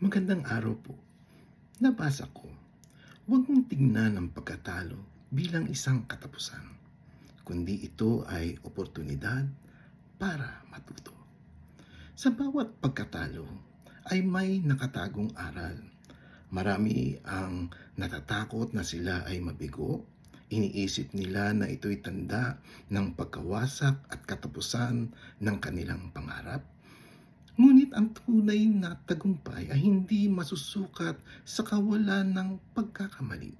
Magandang araw po. Nabasa ko, huwag mong tingnan ang pagkatalo bilang isang katapusan, kundi ito ay oportunidad para matuto. Sa bawat pagkatalo ay may nakatagong aral. Marami ang natatakot na sila ay mabigo. Iniisip nila na ito'y tanda ng pagkawasak at katapusan ng kanilang pangarap. Ngunit ang tunay na tagumpay ay hindi masusukat sa kawalan ng pagkakamali,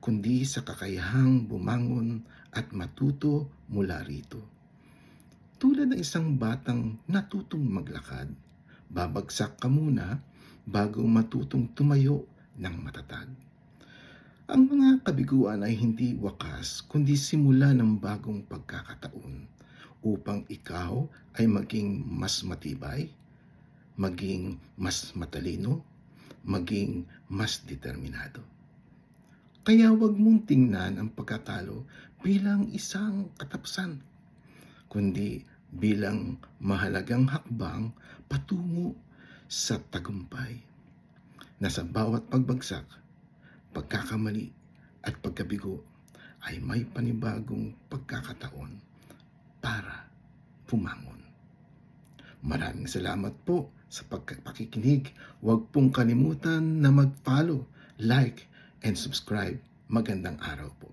kundi sa kakayahang bumangon at matuto mula rito. Tulad ng isang batang natutong maglakad, babagsak ka muna bago matutong tumayo ng matatag. Ang mga kabiguan ay hindi wakas kundi simula ng bagong pagkakataon upang ikaw ay maging mas matibay, maging mas matalino, maging mas determinado. Kaya huwag mong tingnan ang pagkatalo bilang isang katapusan, kundi bilang mahalagang hakbang patungo sa tagumpay na sa bawat pagbagsak, pagkakamali at pagkabigo ay may panibagong pagkakataon para pumangon. Maraming salamat po sa pagpakikinig. Huwag pong kalimutan na mag-follow, like, and subscribe. Magandang araw po.